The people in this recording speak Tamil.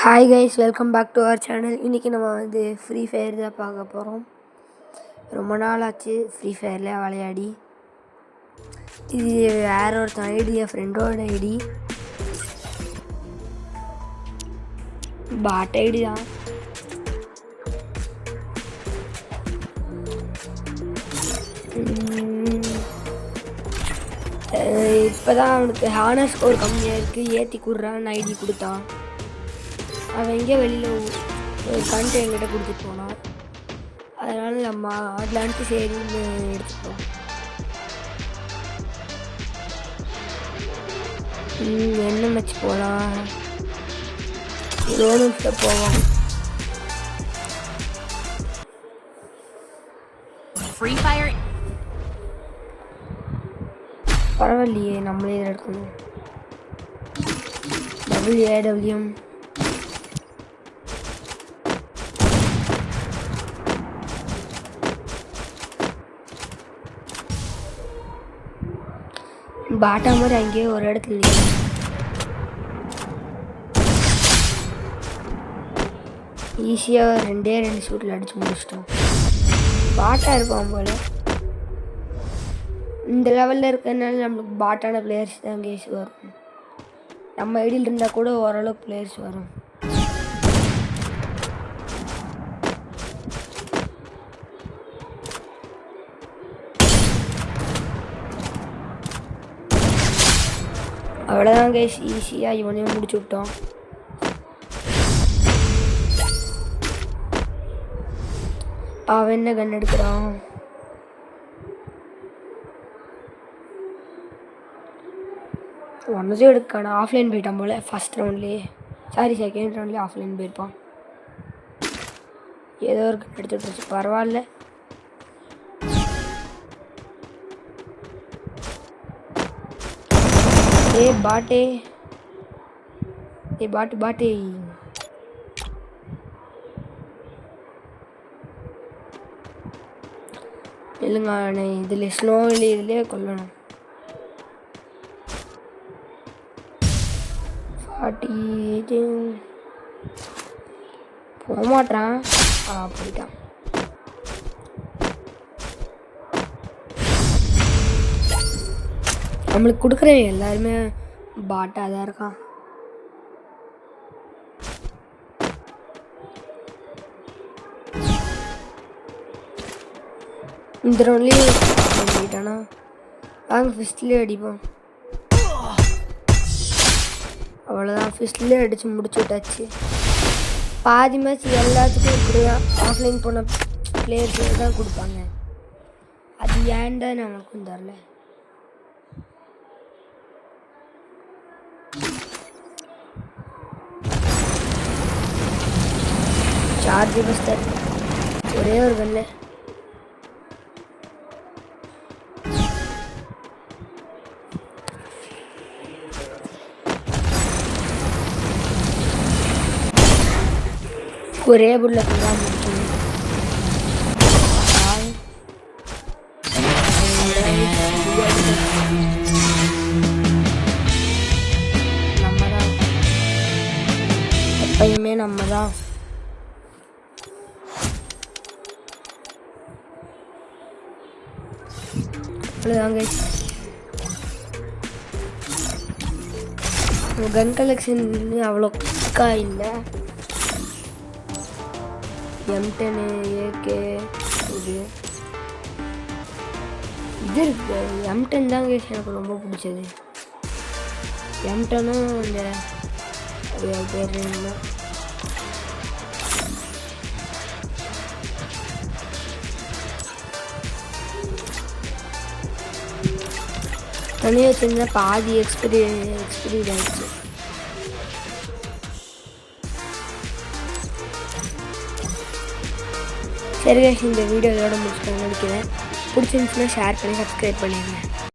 Hi guys, welcome back to our channel. இன்றைக்கி நம்ம ஃப்ரீ ஃபயர் தான் பார்க்க போகிறோம். ரொம்ப நாள் ஆச்சு ஃப்ரீ ஃபயரில் விளையாடி. இது வேற ஒருத்தன் ஐடி, என் ஃப்ரெண்டோட ஐடி, பாட் ஐடி தான். இப்போ தான் அவனுக்கு ஹானர் ஸ்கோர் கம்மியாக இருக்குது, ஏற்றி கொடுறான்னு ஐடி கொடுத்தான். அவன் எங்கேயோ வெளியில் ஒரு கண்ட்டு என்கிட்ட கொடுத்துட்டு போனான். அதனால் நம்ம ஆடலான்ட்டு சரின்னு எடுத்துட்டோம். என்ன மேட்ச் போகலாம், ரோனல்ஸில் போவோம். பரவாயில்லையே, நம்மளே இதில் எடுக்கணும். WAWM பாட்டா மாதிரி அங்கேயே ஒரு இடத்துல ஈஸியாக ரெண்டு ஷூட்டில் அடித்து முடிச்சிட்டோம். பாட்டா இருப்பான் போல். இந்த லெவலில் இருக்கிறதுனால நம்மளுக்கு பாட்டான பிளேயர்ஸ் தான் கேஸ் வரும். நம்ம ஐடியில் இருந்தால் கூட ஓரளவுக்கு பிளேயர்ஸ் வரும். அவ்வளோதான் கேஸ், ஈஸியாக இவனையும் முடிச்சு விட்டோம். அவன் என்ன கன் எடுக்கிறான்? ஒன்றதும் எடுக்கான ஆஃப்லைன் போயிட்டான் போல். ஃபஸ்ட் ரவுண்ட்லேயே, செகண்ட் ரவுண்ட்லேயே ஆஃப்லைன் போயிருப்பான். ஏதோ ஒரு கன் எடுத்துகிட்டு வச்சு பரவாயில்ல. பாட்டே பாட்டு இல்லைங்க, இதில் ஸ்னோவில் இதிலே கொல்லணும். 48 போகமாட்டான். போயிட்டான். நம்மளுக்கு கொடுக்குற எல்லாருமே பாட்டாக தான் இருக்கான். இந்த ரவுண்ட்லேயே போயிட்டானா? வாங்க ஃபிஸ்ட்லேயே அடிப்போம். அவ்வளோதான், ஃபிஸ்ட்லேயே அடித்து முடிச்சு விட்டாச்சு. பாதி மேட்ச் எல்லாத்துக்கும் இப்படி தான் ஆஃப்லைன் போன பிளேயர்ஸ் தான் கொடுப்பாங்க. அது ஏன்டா நமக்கும் தரல. சார்ஜ் பஸ்டர் ஒரே ஒரு கல்ல. ஒரே புல்லட் தான் முடிக்கணும். நம்ம தான் எப்பயுமே நம்ம தான். கன் கலெக்ஷன் அவ்வளோ குக்கா இல்லை. M10 AK இது இருக்கு. M10 தான் கேஸ் எனக்கு ரொம்ப பிடிச்சது. M10 இந்த பேர் என்ன, தனியாக வச்சுருந்தா பாதி எக்ஸ்பீரி ஆகிடுச்சு. சரி, இந்த வீடியோ இதோட முடிச்சுட்டு நினைக்கிறேன். பிடிச்சிருந்துச்சுன்னா ஷேர் பண்ணி சப்ஸ்கிரைப் பண்ணிடுங்க.